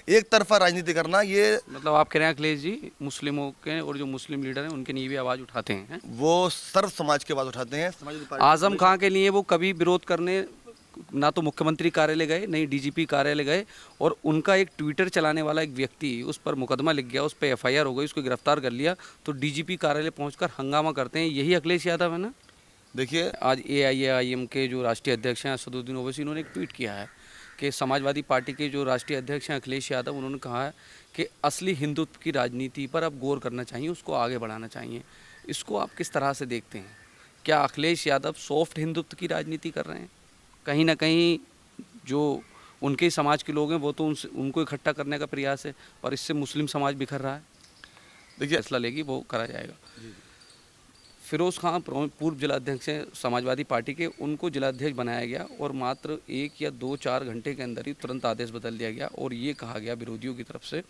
एक तरफा राजनीति करना, ये मतलब आप कह रहे हैं अखिलेश जी मुस्लिमों के और जो मुस्लिम लीडर हैं उनके लिए भी आवाज़ उठाते हैं? वो सर्व समाज की आवाज़ उठाते हैं। समाजवादी पार्टी आजम खां के लिए वो कभी विरोध करने ना तो मुख्यमंत्री कार्यालय गए, नहीं डीजीपी कार्यालय गए, और उनका एक ट्विटर चलाने वाला एक व्यक्ति, उस पर मुकदमा लिख गया, उस पर एफआईआर हो गई, उसको गिरफ्तार कर लिया, तो डीजीपी कार्यालय पहुंचकर हंगामा करते हैं। यही अखिलेश यादव है ना? देखिए, आज एआईएमआईएम के जो राष्ट्रीय अध्यक्ष हैं असदुद्दीन ओवैसी, इन्होंने एक ट्वीट किया है कि समाजवादी पार्टी के जो राष्ट्रीय अध्यक्ष हैं अखिलेश यादव, उन्होंने कहा है कि असली हिंदुत्व की राजनीति पर अब गौर करना चाहिए, उसको आगे बढ़ाना चाहिए। इसको आप किस तरह से देखते हैं? क्या अखिलेश यादव सॉफ्ट हिंदुत्व की राजनीति कर रहे हैं? कहीं ना कहीं जो उनके समाज के लोग हैं वो तो उनको इकट्ठा करने का प्रयास है, और इससे मुस्लिम समाज बिखर रहा है। देखिए, फैसला लेगी वो करा जाएगा। फिरोज़ खां पूर्व जिलाध्यक्ष हैं समाजवादी पार्टी के, उनको जिलाध्यक्ष बनाया गया और मात्र 1 या 2-4 घंटे के अंदर ही तुरंत आदेश बदल दिया गया, और ये कहा गया विरोधियों की तरफ से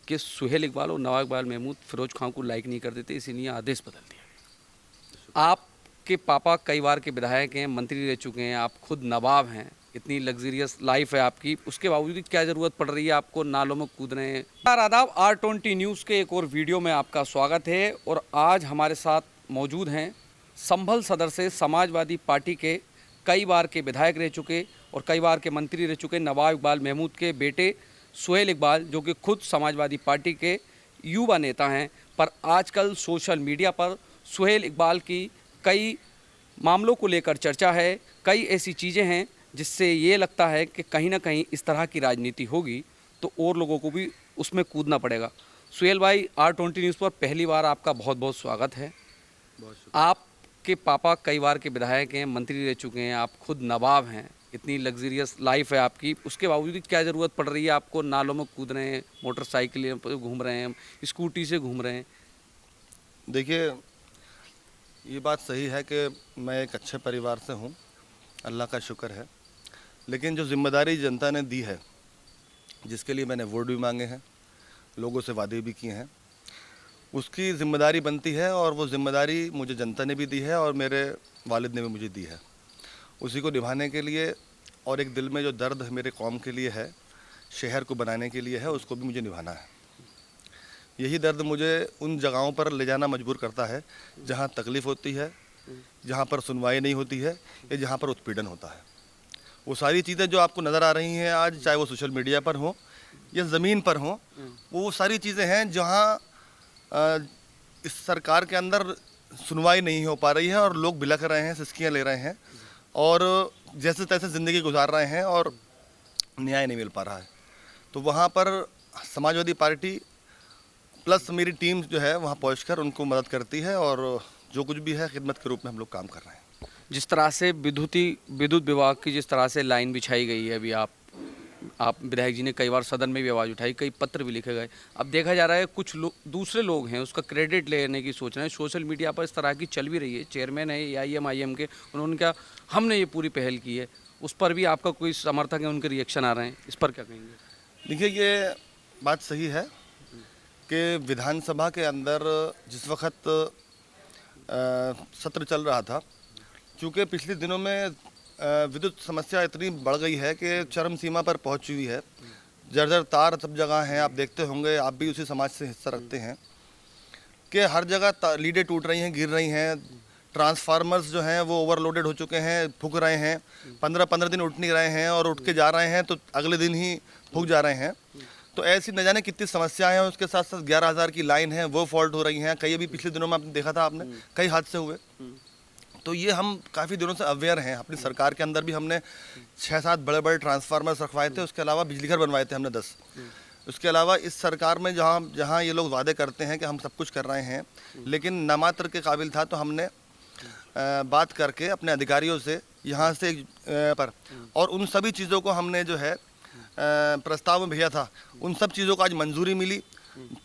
कि सुहेल इकबाल और नवाब इकबाल महमूद फिरोज़ खां को लाइक नहीं करते थे, इसीलिए आदेश बदल दिया गया। आपके पापा कई बार के विधायक हैं, मंत्री रह चुके हैं, आप खुद नवाब हैं, इतनी लग्जरियस लाइफ है आपकी, उसके बावजूद क्या ज़रूरत पड़ रही है आपको नालों में कूद रहे हैं? आदाब, R20 न्यूज़ के एक और वीडियो में आपका स्वागत है। और आज हमारे साथ मौजूद हैं संभल सदर से समाजवादी पार्टी के कई बार के विधायक रह चुके और कई बार के मंत्री रह चुके नवाब इकबाल महमूद के बेटे सुहेल इकबाल, जो कि खुद समाजवादी पार्टी के युवा नेता हैं, पर आजकल सोशल मीडिया पर सुहेल इकबाल की कई मामलों को लेकर चर्चा है। कई ऐसी चीज़ें हैं जिससे ये लगता है कि कहीं ना कहीं इस तरह की राजनीति होगी तो और लोगों को भी उसमें कूदना पड़ेगा। सुहेल भाई, R20 न्यूज़ पर पहली बार आपका बहुत बहुत स्वागत है। आपके पापा कई बार के विधायक हैं, मंत्री रह चुके हैं, आप खुद नवाब हैं, इतनी लग्जरियस लाइफ है आपकी, उसके बावजूद क्या ज़रूरत पड़ रही है आपको नालों में कूद रहे हैं, मोटरसाइकिल पर घूम रहे हैं, स्कूटी से घूम रहे हैं? देखिए, ये बात सही है कि मैं एक अच्छे परिवार से हूँ, अल्लाह का शुक्र है। लेकिन जो जिम्मेदारी जनता ने दी है, जिसके लिए मैंने वोट भी मांगे हैं, लोगों से वादे भी किए हैं, उसकी ज़िम्मेदारी बनती है, और वो ज़िम्मेदारी मुझे जनता ने भी दी है और मेरे वालिद ने भी मुझे दी है। उसी को निभाने के लिए, और एक दिल में जो दर्द मेरे कौम के लिए है, शहर को बनाने के लिए है, उसको भी मुझे निभाना है। यही दर्द मुझे उन जगहों पर ले जाना मजबूर करता है जहाँ तकलीफ़ होती है, जहाँ पर सुनवाई नहीं होती है, या जहाँ पर उत्पीड़न होता है। वो सारी चीज़ें जो आपको नज़र आ रही हैं आज, चाहे वो सोशल मीडिया पर हो या ज़मीन पर हो, वो सारी चीज़ें हैं जहाँ इस सरकार के अंदर सुनवाई नहीं हो पा रही है, और लोग बिलख रहे हैं, सिसकियाँ ले रहे हैं, और जैसे तैसे ज़िंदगी गुजार रहे हैं, और न्याय नहीं मिल पा रहा है। तो वहाँ पर समाजवादी पार्टी प्लस मेरी टीम जो है वहाँ पहुँचकर उनको मदद करती है, और जो कुछ भी है खिदमत के रूप में हम लोग काम कर रहे हैं। जिस तरह से विद्युत विभाग की जिस तरह से लाइन बिछाई गई है, अभी आप विधायक जी ने कई बार सदन में भी आवाज़ उठाई, कई पत्र भी लिखे गए, अब देखा जा रहा है कुछ दूसरे लोग हैं उसका क्रेडिट लेने की सोच रहे हैं। सोशल मीडिया पर इस तरह की चल भी रही है, चेयरमैन है AIM-IM के, उन्होंने क्या हमने ये पूरी पहल की है, उस पर भी आपका कोई समर्थक है, उनके रिएक्शन आ रहे हैं, इस पर क्या कहेंगे? देखिए, ये बात सही है कि विधानसभा के अंदर जिस वक्त सत्र चल रहा था, क्योंकि पिछले दिनों में विद्युत समस्या इतनी बढ़ गई है कि चरम सीमा पर पहुंच चुकी है। जर्जर तार सब जगह हैं, आप देखते होंगे, आप भी उसी समाज से हिस्सा रखते हैं, कि हर जगह लीडें टूट रही हैं, गिर रही हैं, ट्रांसफार्मर्स जो हैं वो ओवरलोडेड हो चुके हैं, फूक रहे हैं, 15-15 दिन उठ नहीं रहे हैं, और उठ के जा रहे हैं तो अगले दिन ही फूक जा रहे हैं। तो ऐसी न जाने कितनी समस्याएं हैं। उसके साथ साथ 11,000 की लाइन है, वो फॉल्ट हो रही हैं। कई अभी पिछले दिनों में आपने देखा था, आपने कई हादसे हुए। तो ये हम काफ़ी दिनों से अवेयर हैं। अपनी सरकार के अंदर भी हमने 6-7 बड़े बड़े ट्रांसफार्मर्स रखवाए थे, उसके अलावा बिजली घर बनवाए थे हमने 10। उसके अलावा इस सरकार में जहाँ ये लोग वादे करते हैं कि हम सब कुछ कर रहे हैं, लेकिन नामात्र के काबिल था, तो हमने बात करके अपने अधिकारियों से यहाँ से पर, और उन सभी चीज़ों को हमने जो है प्रस्ताव में भेजा था, उन सब चीज़ों को आज मंजूरी मिली।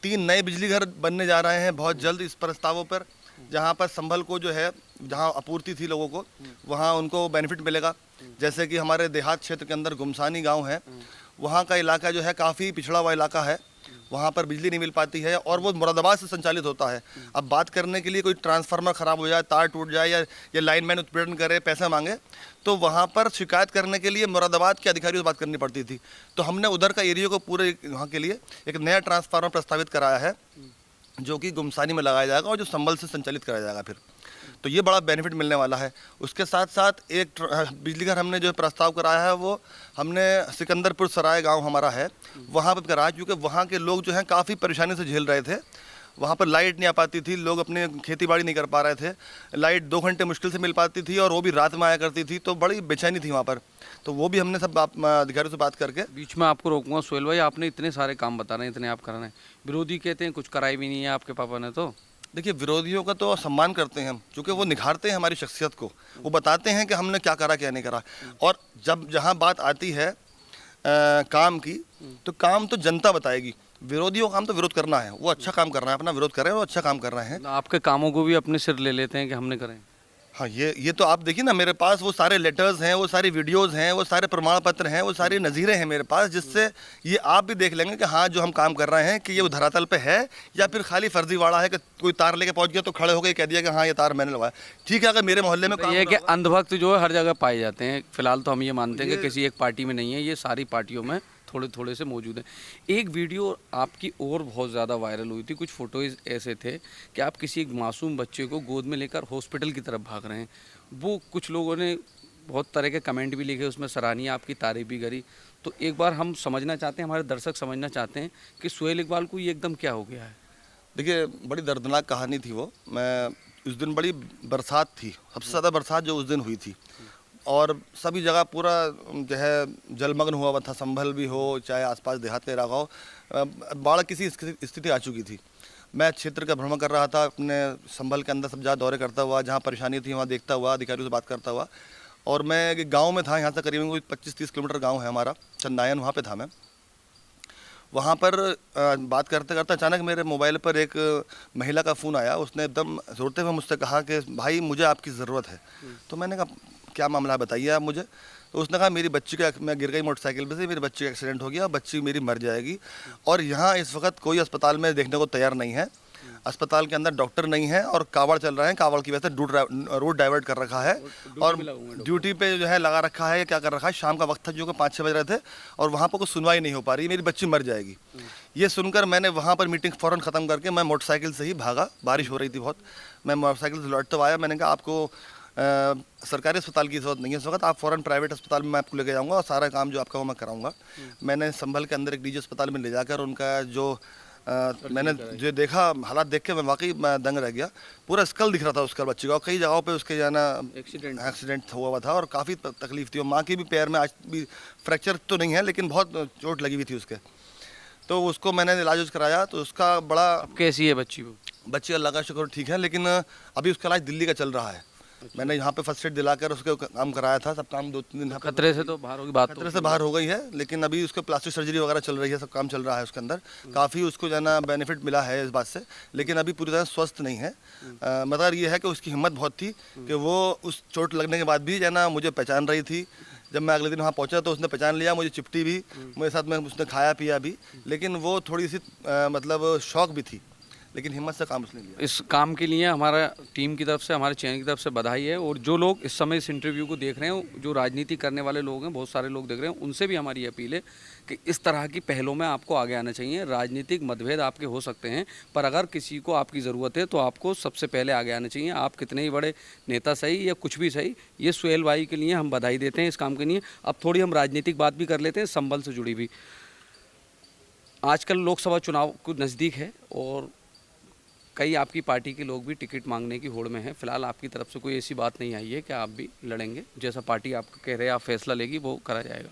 3 नए बिजली घर बनने जा रहे हैं बहुत जल्द इस प्रस्तावों पर, जहाँ पर संभल को जो है, जहाँ आपूर्ति थी लोगों को, वहाँ उनको बेनिफिट मिलेगा। जैसे कि हमारे देहात क्षेत्र के अंदर गुमसानी गांव है, वहाँ का इलाका जो है काफ़ी पिछड़ा हुआ इलाका है, वहाँ पर बिजली नहीं मिल पाती है और वो मुरादाबाद से संचालित होता है। अब बात करने के लिए कोई ट्रांसफार्मर ख़राब हो जाए, तार टूट जाए या लाइनमैन उत्पीड़न करे, पैसे मांगे, तो वहाँ पर शिकायत करने के लिए मुरादाबाद के अधिकारियों से बात करनी पड़ती थी। तो हमने उधर का एरिया को पूरे वहाँ के लिए एक नया ट्रांसफार्मर प्रस्तावित कराया है, जो कि गुमसानी में लगाया जाएगा और जो संभल से संचालित कराया जाएगा फिर। तो ये बड़ा बेनिफिट मिलने वाला है। उसके साथ साथ एक बिजली घर हमने जो प्रस्ताव कराया है वो हमने सिकंदरपुर सराय गांव हमारा है, वहाँ पर कराया, क्योंकि वहाँ के लोग जो हैं काफ़ी परेशानी से झेल रहे थे। वहाँ पर लाइट नहीं आ पाती थी, लोग अपने खेती बाड़ी नहीं कर पा रहे थे, लाइट 2 घंटे मुश्किल से मिल पाती थी और वो भी रात में आया करती थी, तो बड़ी बेचैनी थी वहाँ पर। तो वो भी हमने सब अधिकारियों से बात करके। बीच में आपको रोकूंगा सोहेल भाई, आपने इतने सारे काम बता रहे हैं, इतने आप कर रहे हैं, विरोधी कहते हैं कुछ कराई भी नहीं है आपके पापा ने। तो देखिए, विरोधियों का तो सम्मान करते हैं हम, क्योंकि वो निखारते हैं हमारी शख्सियत को, वो बताते हैं कि हमने क्या करा क्या नहीं करा। और जब जहाँ बात आती है काम की, तो काम तो जनता बताएगी। विरोधियों का काम तो विरोध करना है, वो अच्छा काम कर रहे हैं, अपना विरोध कर रहे हैं, वो अच्छा काम कर रहे हैं। आपके कामों को भी अपने सिर ले लेते हैं कि हमने करें। हाँ, ये तो आप देखिए ना, मेरे पास वो सारे लेटर्स हैं, वो सारी वीडियोस हैं, वो सारे प्रमाण पत्र हैं, वो सारी नज़ीरें हैं मेरे पास, जिससे ये आप भी देख लेंगे कि हाँ, जो हम काम कर रहे हैं कि ये वो धरातल पे है या फिर खाली फर्जीवाड़ा है कि कोई तार लेके पहुंच गया तो खड़े हो गए कह दिया कि हाँ, ये तार मैंने लगाया। ठीक है, अगर मेरे मोहल्ले में काम ये है कि अंधभक्त जो है हर जगह पाए जाते हैं। फिलहाल तो हम ये मानते हैं कि किसी एक पार्टी में नहीं है, ये सारी पार्टियों में थोड़े थोड़े से मौजूद हैं। एक वीडियो आपकी और बहुत ज़्यादा वायरल हुई थी, कुछ फ़ोटोज़ ऐसे थे कि आप किसी एक मासूम बच्चे को गोद में लेकर हॉस्पिटल की तरफ भाग रहे हैं। वो कुछ लोगों ने बहुत तरह के कमेंट भी लिखे, उसमें सराहनीय आपकी तारीफ भी करी। तो एक बार हम समझना चाहते हैं, हमारे दर्शक समझना चाहते हैं कि सोहेल इकबाल को ये एकदम क्या हो गया है। देखिए, बड़ी दर्दनाक कहानी थी वो। मैं उस दिन बड़ी बरसात थी, सबसे ज़्यादा बरसात जो उस दिन हुई थी, और सभी जगह पूरा जो है जलमग्न हुआ था, संभल भी हो चाहे आसपास देहात का इलाका हो, बाढ़ किसी स्थिति आ चुकी थी। मैं क्षेत्र का भ्रमण कर रहा था, अपने संभल के अंदर सब जगह दौरे करता हुआ, जहाँ परेशानी थी वहाँ देखता हुआ, अधिकारियों से बात करता हुआ। और मैं एक गाँव में था, यहाँ से करीबन कोई 25-30 किलोमीटर गाँव है हमारा, चंदायन, वहाँ पर था मैं। वहाँ पर बात करते करते अचानक मेरे मोबाइल पर एक महिला का फ़ोन आया। उसने एकदम रोते हुए मुझसे कहा कि भाई, मुझे आपकी ज़रूरत है। तो मैंने कहा, क्या मामला है, बताइए आप मुझे। तो उसने कहा, मेरी बच्ची का, मैं गिर गई मोटरसाइकिल पे से, मेरी बच्ची का एक्सीडेंट हो गया, बच्ची मेरी मर जाएगी, और यहाँ इस वक्त कोई अस्पताल में देखने को तैयार नहीं है, अस्पताल के अंदर डॉक्टर नहीं है, और कावड़ चल रहे हैं, कावड़ की वजह से रोड डाइवर्ट कर रखा है, और ड्यूटी पे जो है लगा रखा है, क्या कर रखा है, शाम का वक्त था जो कि 5-6 बज रहे थे, और वहाँ पर कोई सुनवाई नहीं हो पा रही, मेरी बच्ची मर जाएगी। ये सुनकर मैंने वहाँ पर मीटिंग फ़ौरन ख़त्म करके मैं मोटरसाइकिल से ही भागा। बारिश हो रही थी बहुत, मैं मोटरसाइकिल से लौटते आया। मैंने कहा, आपको सरकारी अस्पताल की ज़रूरत नहीं है इस वक्त, आप फ़ौरन प्राइवेट अस्पताल में मैं आपको लेके जाऊँगा और सारा काम जो आपका वो मैं कराऊँगा। मैंने संभल के अंदर एक निजी अस्पताल में ले जाकर उनका जो मैंने जो देखा, हालात देख के मैं वाकई दंग रह गया। पूरा स्कल दिख रहा था उसका बच्चे का, और कई जगहों पे उसके जाना एक्सीडेंट हुआ था, और काफ़ी तकलीफ थी। और माँ की भी पैर में आज भी फ्रैक्चर तो नहीं है, लेकिन बहुत चोट लगी हुई थी उसके। तो उसको मैंने इलाज कराया, तो उसका बड़ा। कैसी है बच्ची? वो बच्ची अल्लाह का शुक्र ठीक है, लेकिन अभी उसका इलाज दिल्ली का चल रहा है। मैंने यहाँ पे फर्स्ट एड दिलाकर उसके काम कराया था, सब काम 2-3 दिन खतरे से तो बाहर होगी, बात खतरे से बाहर हो गई है, लेकिन अभी उसको प्लास्टिक सर्जरी वगैरह चल रही है, सब काम चल रहा है उसके अंदर। काफ़ी उसको जो है ना बेनिफिट मिला है इस बात से, लेकिन अभी पूरी तरह स्वस्थ नहीं है। मतलब ये है कि उसकी हिम्मत बहुत थी कि वो उस चोट लगने के बाद भी जो है ना मुझे पहचान रही थी। जब मैं अगले दिन वहाँ पहुँचा तो उसने पहचान लिया, मुझे चिपटी भी, मेरे साथ में उसने खाया पिया भी, लेकिन वो थोड़ी सी मतलब शौक भी थी, लेकिन हिम्मत से काम उसने लिया। इस काम के लिए हमारा टीम की तरफ से, हमारे चैनल की तरफ से बधाई है। और जो लोग इस समय इस इंटरव्यू को देख रहे हैं, जो राजनीति करने वाले लोग हैं, बहुत सारे लोग देख रहे हैं, उनसे भी हमारी अपील है कि इस तरह की पहलों में आपको आगे आना चाहिए। राजनीतिक मतभेद आपके हो सकते हैं, पर अगर किसी को आपकी ज़रूरत है तो आपको सबसे पहले आगे आना चाहिए। आप कितने ही बड़े नेता सही या कुछ भी सही, ये सोहेल भाई के लिए हम बधाई देते हैं इस काम के लिए। अब थोड़ी हम राजनीतिक बात भी कर लेते हैं, संभल से जुड़ी भी। आजकल लोकसभा चुनाव को नज़दीक है और कई आपकी पार्टी के लोग भी टिकट मांगने की होड़ में हैं। फिलहाल आपकी तरफ से कोई ऐसी बात नहीं आई है कि आप भी लड़ेंगे? जैसा पार्टी आपको कह रहे हैं, आप फैसला लेगी वो करा जाएगा।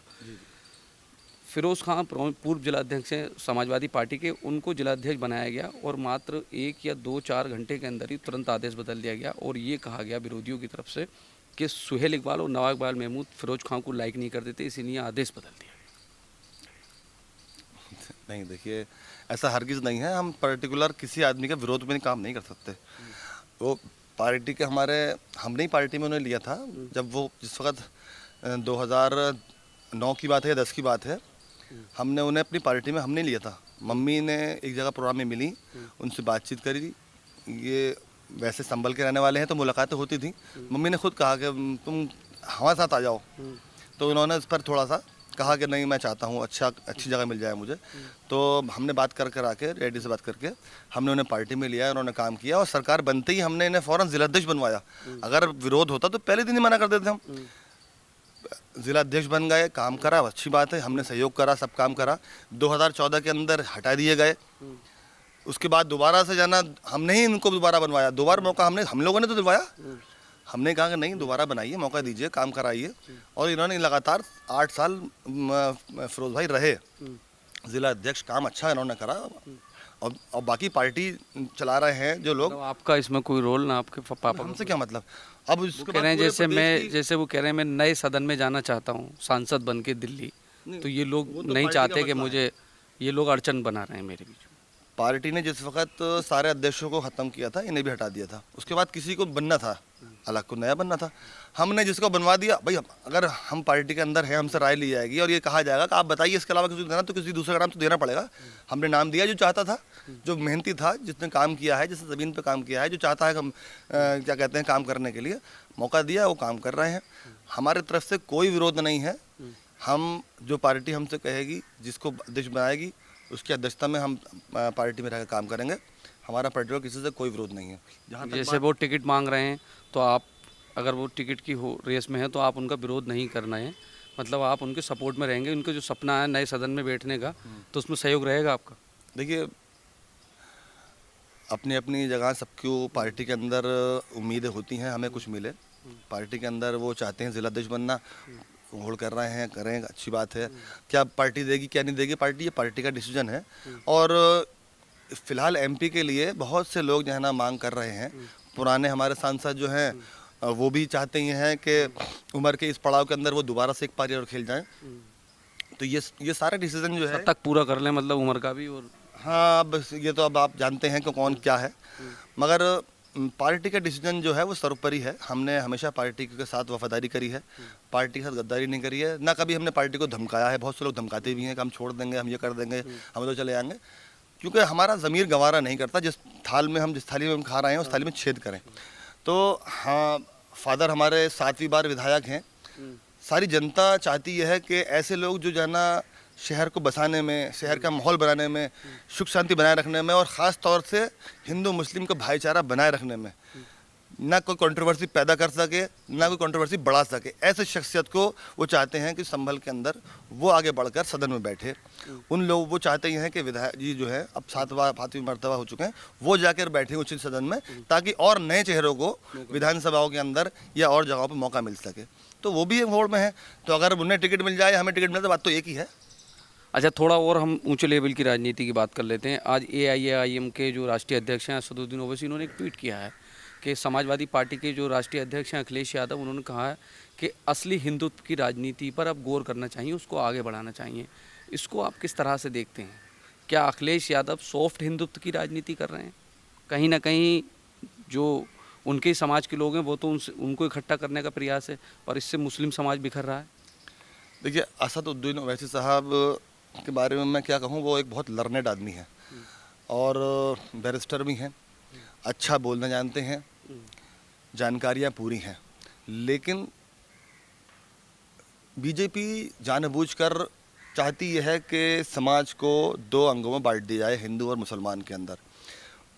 फिरोज़ खान पूर्व जिलाध्यक्ष हैं समाजवादी पार्टी के, उनको जिलाध्यक्ष बनाया गया और मात्र 1 या 2-4 घंटे के अंदर ही तुरंत आदेश बदल दिया गया, और ये कहा गया विरोधियों की तरफ से कि सोहेल इकबाल और नवाब इकबाल महमूद फिरोज़ खान को लाइक नहीं करते थे, इसीलिए आदेश बदल दिया। नहीं, देखिए, ऐसा हरगिज़ नहीं है। हम पर्टिकुलर किसी आदमी के विरोध में काम नहीं कर सकते। वो पार्टी के हमने ही पार्टी में उन्हें लिया था, जब वो जिस वक्त 2009 की बात है या 10 की बात है, हमने उन्हें अपनी पार्टी में हमने लिया था। मम्मी ने एक जगह प्रोग्राम में मिली, उनसे बातचीत करी, ये वैसे संभल के रहने वाले हैं तो मुलाकातें होती थी। मम्मी ने खुद कहा कि तुम हमारे साथ आ जाओ, तो उन्होंने इस पर थोड़ा सा कहा कि नहीं मैं चाहता हूँ अच्छी जगह मिल जाए मुझे। तो हमने बात कर आके रेड्डी से बात करके हमने उन्हें पार्टी में लिया, उन्होंने काम किया और सरकार बनते ही हमने इन्हें फ़ौरन जिलाध्यक्ष बनवाया। अगर विरोध होता तो पहले दिन ही मना कर देते हम। जिलाध्यक्ष बन गए, काम करा, अच्छी बात है, हमने सहयोग करा, सब काम करा। 2014 के अंदर हटा दिए गए। उसके बाद दोबारा से जाना, हमने ही इनको दोबारा बनवाया। दोबारा मौका हम लोगों ने तो दिलवाया। हमने कहा कि नहीं दोबारा बनाइए, मौका दीजिए, काम कराइए। और इन्होंने लगातार 8 साल फिरोज भाई रहे जिला अध्यक्ष। काम अच्छा इन्होंने करा और बाकी पार्टी चला रहे हैं जो लोग। तो आपका इसमें कोई रोल ना, आपके पापा हमसे क्या मतलब? अब वो कह रहे हैं जैसे वो कह रहे हैं मैं नए सदन में जाना चाहता हूँ सांसद बन के दिल्ली, तो ये लोग नहीं चाहते कि मुझे, ये लोग अड़चन बना रहे हैं मेरे बीच में। पार्टी ने जिस वक्त सारे अध्यक्षों को ख़त्म किया था, इन्हें भी हटा दिया था। उसके बाद किसी को बनना था, अलग को नया बनना था। हमने जिसको बनवा दिया, भाई अगर हम पार्टी के अंदर हैं, हमसे राय ली जाएगी और ये कहा जाएगा कि आप बताइए इसके अलावा किसी को देना, तो किसी दूसरे का नाम तो देना पड़ेगा। हमने नाम दिया जो चाहता था, जो मेहनती था, जिसने काम किया है, जिसने ज़मीन पर काम किया है, जो चाहता है हम क्या कहते हैं काम करने के लिए मौका दिया, वो काम कर रहे हैं। हमारे तरफ से कोई विरोध नहीं है। हम जो पार्टी हमसे कहेगी, जिसको अध्यक्ष बनाएगी, उसकी अध्यक्षता में हम पार्टी में रहकर काम करेंगे। हमारा पार्टी को किसी से कोई विरोध नहीं है। जहाँ जैसे वो टिकट मांग रहे हैं तो आप, अगर वो टिकट की रेस में है तो आप उनका विरोध नहीं करना है, मतलब आप उनके सपोर्ट में रहेंगे। उनका जो सपना है नए सदन में बैठने का, तो उसमें सहयोग रहेगा आपका। देखिए, अपनी अपनी जगह सबको पार्टी के अंदर उम्मीदें होती हैं, हमें कुछ मिले। पार्टी के अंदर वो चाहते हैं जिलाध्यक्ष बनना, होल्ड कर रहे हैं, करें, अच्छी बात है। क्या पार्टी देगी क्या नहीं देगी पार्टी, ये पार्टी का डिसीजन है। और फिलहाल एमपी के लिए बहुत से लोग जो है ना मांग कर रहे हैं। पुराने हमारे सांसद जो हैं वो भी चाहते ही हैं कि उम्र के इस पड़ाव के अंदर वो दोबारा से एक पारी और खेल जाएं। तो ये सारे डिसीजन जो है तक पूरा कर लें, मतलब उम्र का भी। और हाँ, अब ये तो अब आप जानते हैं कि कौन क्या है, मगर पार्टी का डिसीजन जो है वो सर्वोपरि है। हमने हमेशा पार्टी के साथ वफादारी करी है, पार्टी के साथ गद्दारी नहीं करी है, ना कभी हमने पार्टी को धमकाया है। बहुत से लोग धमकाते भी हैं कि हम छोड़ देंगे, हम ये कर देंगे, हम तो चले जाएंगे, क्योंकि हमारा ज़मीर गंवारा नहीं करता जिस थाली में हम खा रहे हैं उस थाली में छेद करें। तो हाँ, फादर हमारे 7वीं बार विधायक हैं। सारी जनता चाहती है कि ऐसे लोग जो है ना शहर को बसाने में, शहर का माहौल बनाने में, सुख शांति बनाए रखने में और ख़ास तौर से हिंदू मुस्लिम का भाईचारा बनाए रखने में ना कोई कंट्रोवर्सी पैदा कर सके, ना कोई कंट्रोवर्सी बढ़ा सके, ऐसे शख्सियत को वो चाहते हैं कि संभल के अंदर वो आगे बढ़कर सदन में बैठे। उन लोग वो चाहते ही हैं कि विधायक जी जो है अब 7वीं मरतबा हो चुके हैं, वो जाकर बैठे उचित सदन में, ताकि और नए चेहरों को विधानसभाओं के अंदर या और जगहों पर मौका मिल सके। तो वो भी होड़ में है। तो अगर उन्हें टिकट मिल जाए, हमें टिकट मिले, तो बात तो एक ही है। अच्छा, थोड़ा और हम ऊंचे लेवल की राजनीति की बात कर लेते हैं। आज AIAIM के जो राष्ट्रीय अध्यक्ष हैं असदुद्दीन ओवैसी, इन्होंने एक ट्वीट किया है कि समाजवादी पार्टी के जो राष्ट्रीय अध्यक्ष हैं अखिलेश यादव, उन्होंने कहा है कि असली हिंदुत्व की राजनीति पर अब गौर करना चाहिए, उसको आगे बढ़ाना चाहिए। इसको आप किस तरह से देखते हैं? क्या अखिलेश यादव सॉफ्ट हिंदुत्व की राजनीति कर रहे हैं? कहीं ना कहीं जो उनके ही समाज के लोग हैं वो तो उनको इकट्ठा करने का प्रयास है और इससे मुस्लिम समाज बिखर रहा है। देखिए, असदुद्दीन ओवैसी साहब के बारे में मैं क्या कहूँ, वो एक बहुत लर्नेड आदमी है और बैरिस्टर भी हैं, अच्छा बोलना जानते हैं, जानकारियाँ पूरी हैं। लेकिन बीजेपी जानबूझकर चाहती यह है कि समाज को 2 अंगों में बांट दिया जाए, हिंदू और मुसलमान के अंदर।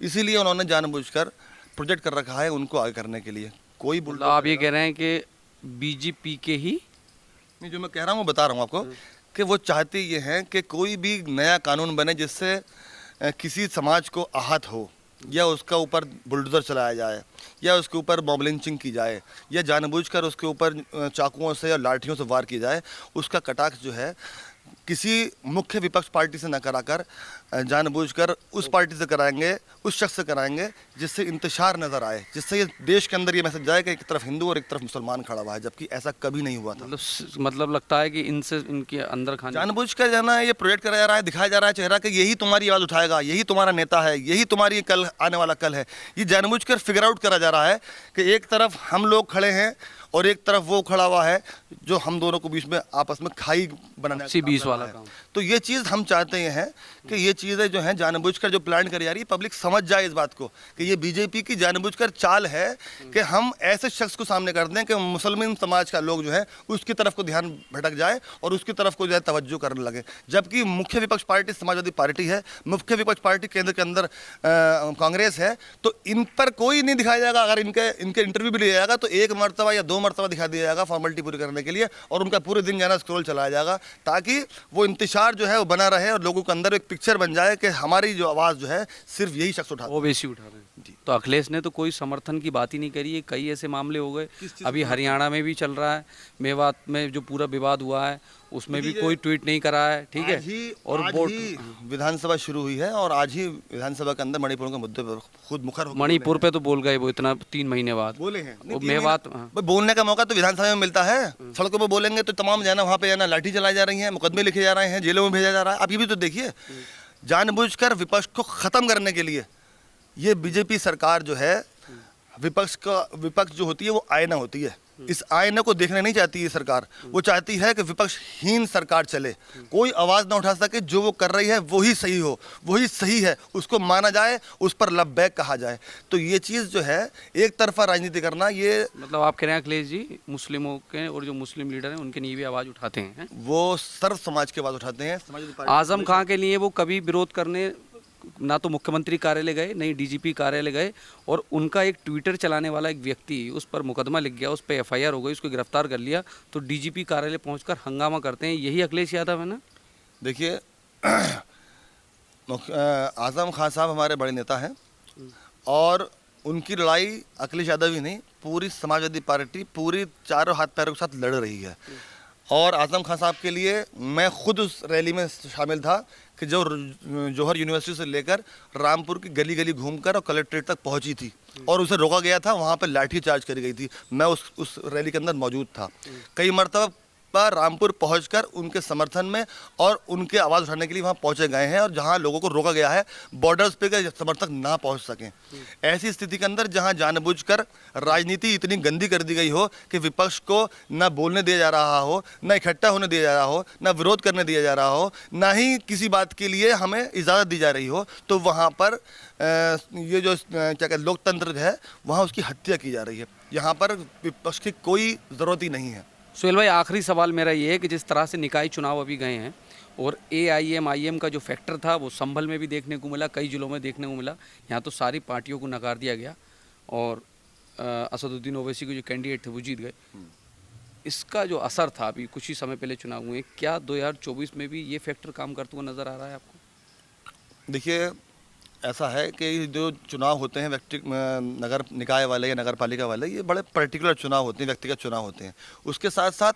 इसीलिए उन्होंने जानबूझकर प्रोजेक्ट कर रखा है उनको आगे करने के लिए। कोई मतलब आप ये कह रहे हैं कि बीजेपी के ही नहीं, जो मैं कह रहा हूँ वो बता रहा हूँ आपको कि वो चाहते ये हैं कि कोई भी नया कानून बने जिससे किसी समाज को आहत हो, या उसका ऊपर बुलडोज़र चलाया जाए, या उसके ऊपर मॉब लिंचिंग की जाए, या जानबूझकर उसके ऊपर चाकुओं से या लाठियों से वार की जाए। उसका कटाक्ष जो है किसी मुख्य विपक्ष पार्टी से न कराकर जानबूझकर उस पार्टी से कराएंगे, उस शख्स से कराएंगे जिससे इंतशार नज़र आए, जिससे ये देश के अंदर ये मैसेज जाए कि एक तरफ हिंदू और एक तरफ मुसलमान खड़ा हुआ है, जबकि ऐसा कभी नहीं हुआ था। मतलब लगता है कि इनसे इनके अंदर खाने जानबूझकर जाना, ये प्रोजेक्ट कराया जा रहा है, दिखाया जा रहा है चेहरा कि यही तुम्हारी आवाज़ उठाएगा, यही तुम्हारा नेता है, यही तुम्हारी कल आने वाला कल है। ये जानबूझकर फिगर आउट करा जा रहा है कि एक तरफ हम लोग खड़े हैं और एक तरफ वो खड़ा हुआ है जो हम दोनों को बीच में आपस में खाई बनाने का अस्सी काम बीस कर रहा वाला है। काम। तो ये चीज़ हम चाहते हैं कि ये चीज़ें जो हैं जानबूझकर जो प्लान करी जा रही है, पब्लिक समझ जाए इस बात को कि ये बीजेपी की जानबूझकर चाल है कि हम ऐसे शख्स को सामने कर दें कि मुसलमान समाज का लोग जो है उसकी तरफ को ध्यान भटक जाए और उसकी तरफ को जो है तवज्जो करने लगे, जबकि मुख्य विपक्ष पार्टी समाजवादी पार्टी है, मुख्य विपक्ष पार्टी केंद्र के अंदर कांग्रेस है। तो इन पर कोई नहीं दिखाया जाएगा। अगर इनके इंटरव्यू भी लिया जाएगा तो एक मरतबा या दो मरतबा दिखा दिया जाएगा फॉर्मेलिटी पूरी करने के लिए, और उनका पूरे दिन जाना स्क्रॉल चलाया जाएगा ताकि वो इंतशार जो है वो बना रहे और लोगों के अंदर एक पिक्चर बन जाए कि हमारी जो आवाज़ जो है सिर्फ यही शख्स उठा। ओवैसी उठा रहे हैं। तो अखिलेश ने तो कोई समर्थन की बात ही नहीं करी है। कई ऐसे मामले हो गए, अभी हरियाणा में भी चल रहा है, मेवात में जो पूरा विवाद हुआ है उसमें भी कोई ट्वीट नहीं करा है, ठीक है। और आज ही विधानसभा शुरू हुई है और आज ही विधानसभा के अंदर मणिपुर के मुद्दे पर खुद मुखर होकर मणिपुर पे तो बोल गए वो इतना 3 महीने बाद बोले हैं। वो मेवात भाई बोलने का मौका तो विधानसभा में मिलता है, सड़कों पर बोलेंगे तो तमाम जाना वहाँ पे जाना लाठी चलाई जा रही है, मुकदमे लिखे जा रहे हैं, जेलों में भेजा जा रहा है। आप ये भी तो देखिए, जानबूझकर विपक्ष को खत्म करने के लिए ये बीजेपी सरकार जो है, विपक्ष जो होती है वो आईना होती है, इस आईने को देखना नहीं चाहती है सरकार। वो चाहती है कि विपक्षहीन सरकार चले, कोई आवाज़ ना उठा सके, जो वो कर रही है वही सही हो, वही सही है, उसको माना जाए, उस पर लब्बैक कहा जाए। तो ये चीज़ जो है एक तरफा राजनीति करना, ये मतलब आप कह रहे हैं अखिलेश जी मुस्लिमों के और जो मुस्लिम लीडर हैं उनके लिए भी आवाज़ उठाते हैं। वो सर्व समाज की आवाज़ उठाते हैं। आजम खां के लिए वो कभी विरोध करने ना तो मुख्यमंत्री कार्यालय गए, नहीं डीजीपी कार्यालय गए, और उनका एक ट्विटर चलाने वाला एक व्यक्ति, उस पर मुकदमा लिख गया, उस पर एफआईआर हो गई, उसको गिरफ्तार कर लिया, तो डीजीपी कार्यालय पहुंचकर हंगामा करते हैं। यही अखिलेश यादव है ना? देखिए आजम खान साहब हमारे बड़े नेता हैं और उनकी लड़ाई अखिलेश यादव ही नहीं, पूरी समाजवादी पार्टी पूरी चारों हाथ पैरों के साथ लड़ रही है। और आजम खान साहब के लिए मैं खुद उस रैली में शामिल था कि जो जौहर यूनिवर्सिटी से लेकर रामपुर की गली गली घूमकर और कलेक्ट्रेट तक पहुंची थी और उसे रोका गया था, वहाँ पर लाठी चार्ज करी गई थी। मैं उस रैली के अंदर मौजूद था। कई मरतबा रामपुर पहुंचकर उनके समर्थन में और उनके आवाज़ उठाने के लिए वहाँ पहुँचे गए हैं, और जहाँ लोगों को रोका गया है बॉर्डर्स पे के समर्थक ना पहुँच सकें। ऐसी स्थिति के अंदर जहाँ जानबूझकर राजनीति इतनी गंदी कर दी गई हो कि विपक्ष को ना बोलने दिया जा रहा हो, ना इकट्ठा होने दिया जा रहा हो, ना विरोध करने दिया जा रहा हो, ना ही किसी बात के लिए हमें इजाज़त दी जा रही हो, तो वहाँ पर ये जो क्या कहते लोकतंत्र है वहाँ उसकी हत्या की जा रही है। यहाँ पर विपक्ष की कोई ज़रूरत ही नहीं है। सुहेल भाई, आखिरी सवाल मेरा ये है कि जिस तरह से निकाय चुनाव अभी गए हैं और AIM-IM का जो फैक्टर था वो संभल में भी देखने को मिला, कई जिलों में देखने को मिला, यहाँ तो सारी पार्टियों को नकार दिया गया और असदुद्दीन ओवैसी के जो कैंडिडेट थे वो जीत गए। इसका जो असर था, अभी कुछ ही समय पहले चुनाव हुए, क्या 2024 में भी ये फैक्टर काम करते हुए नज़र आ रहा है आपको? देखिए, ऐसा है कि जो चुनाव होते हैं नगर निकाय वाले या नगर पालिका वाले, ये बड़े पर्टिकुलर चुनाव होते हैं, व्यक्तिगत चुनाव होते हैं। उसके साथ साथ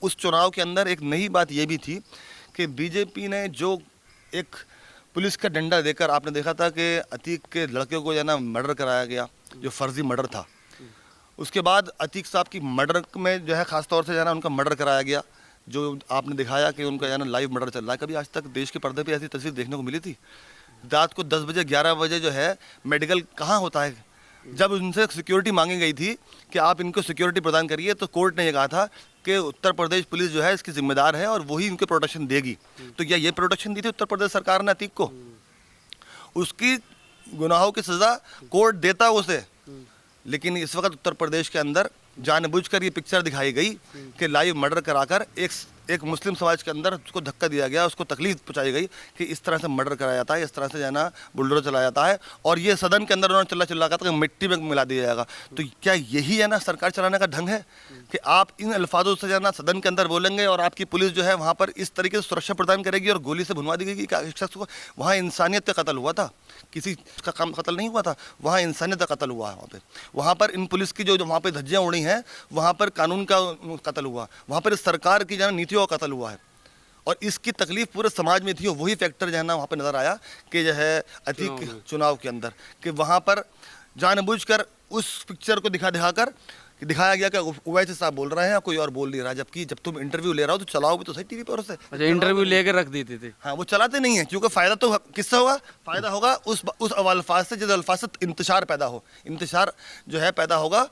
उस चुनाव के अंदर एक नई बात ये भी थी कि बीजेपी ने जो एक पुलिस का डंडा देकर, आपने देखा था कि अतीक के लड़के को जो ना मर्डर कराया गया, जो फर्जी मर्डर था। उसके बाद अतीक साहब की मर्डर में जो है ख़ासतौर से जो है ना उनका मर्डर कराया गया, जो आपने दिखाया कि उनका जो है ना लाइव मर्डर चल रहा है। कभी आज तक देश के पर्दे पे ऐसी तस्वीर देखने को मिली थी? रात को 10 बजे 11 बजे जो है मेडिकल कहाँ होता है? जब उनसे सिक्योरिटी मांगी गई थी कि आप इनको सिक्योरिटी प्रदान करिए, तो कोर्ट ने ये कहा था कि उत्तर प्रदेश पुलिस जो है इसकी जिम्मेदार है और वही इनको प्रोटेक्शन देगी। तो क्या ये प्रोटेक्शन दी थी उत्तर प्रदेश सरकार ने अतीक को? उसकी गुनाहों की सज़ा कोर्ट देता उसे, लेकिन इस वक्त उत्तर प्रदेश के अंदर जानबूझकर ये पिक्चर दिखाई गई कि लाइव मर्डर कराकर एक मुस्लिम समाज के अंदर उसको धक्का दिया गया, उसको तकलीफ पहुंचाई गई कि इस तरह से मर्डर कराया जाता है, इस तरह से जो है ना बुलडोजर चलाया जाता है, और ये सदन के अंदर उन्होंने चिल्ला कहा था कि मिट्टी में मिला दिया जाएगा। तो क्या यही है ना सरकार चलाने का ढंग है कि आप इन अल्फाजों से जो है ना सदन के अंदर बोलेंगे और आपकी पुलिस जो है वहाँ पर इस तरीके से सुरक्षा प्रदान करेगी और गोली से भुनवा दी गई कि शख्स को? वहाँ इंसानियत का कत्ल हुआ था, किसी का काम कत्ल नहीं हुआ था, वहाँ इंसानियत का कत्ल हुआ है। वहाँ पर इन पुलिस की जो वहाँ पर धज्जियाँ उड़ी हैं, वहाँ पर कानून का कत्ल हुआ, वहाँ पर सरकार की जो है नीतियों का कत्ल हुआ है, और इसकी तकलीफ पूरे समाज में थी। और वही फैक्टर जो है ना वहाँ पर नज़र आया कि जो है अतीक चुनाव के अंदर कि वहाँ पर जानबूझकर उस पिक्चर को दिखाकर कि दिखाया गया कि ओवैसी साहब बोल रहे हैं, कोई और बोल नहीं रहा, जबकि जब तुम इंटरव्यू ले रहा हो तो चलाओ भी तो सही टीवी पर उसे। अच्छा, इंटरव्यू लेके रख देते थे। हाँ, वो चलाते नहीं है, क्योंकि फ़ायदा तो किससे होगा? फ़ायदा होगा उस अल्फाज से, जिस अल्फाज से इंतशार पैदा हो, इंतशार जो है पैदा होगा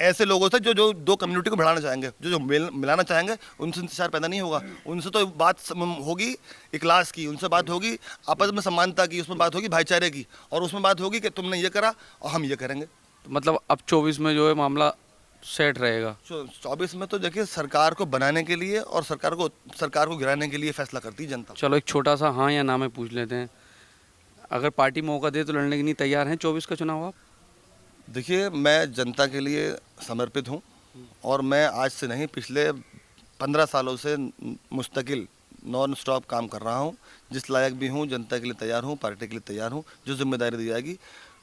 ऐसे लोगों से जो जो दो कम्युनिटी को बढ़ाना चाहेंगे, जो जो मिलाना चाहेंगे, उनसे इंतशार पैदा नहीं होगा। उनसे तो बात होगी इखलास की, उनसे बात होगी आपस में समानता की, उसमें बात होगी भाईचारे की, और उसमें बात होगी कि तुमने ये करा और हम ये करेंगे। तो मतलब अब 24 में जो है मामला सेट रहेगा। 24 में तो देखिए सरकार को बनाने के लिए और सरकार को गिराने के लिए फैसला करती है जनता। चलो एक छोटा सा हाँ या ना में पूछ लेते हैं, अगर पार्टी मौका दे तो लड़ने के लिए तैयार हैं 24 का चुनाव आप? देखिए, मैं जनता के लिए समर्पित हूँ, और मैं आज से नहीं, पिछले 15 सालों से मुस्तकिल नॉन स्टॉप काम कर रहा हूँ। जिस लायक भी हूँ, जनता के लिए तैयार हूँ, पार्टी के लिए तैयार हूँ। जो जिम्मेदारी दी जाएगी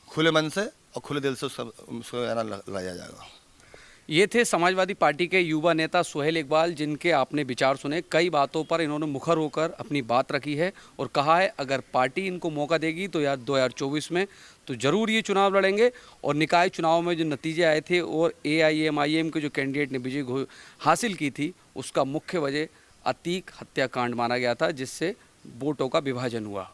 खुले मन से और खुले दिल से उसको लाया जाएगा। ये थे समाजवादी पार्टी के युवा नेता सुहेल इकबाल, जिनके आपने विचार सुने। कई बातों पर इन्होंने मुखर होकर अपनी बात रखी है और कहा है अगर पार्टी इनको मौका देगी तो यार 2024 में तो ज़रूर ये चुनाव लड़ेंगे। और निकाय चुनाव में जो नतीजे आए थे और AIM-IM के जो कैंडिडेट ने विजय हासिल की थी, उसका मुख्य वजह अतीक हत्याकांड माना गया था, जिससे वोटों का विभाजन हुआ।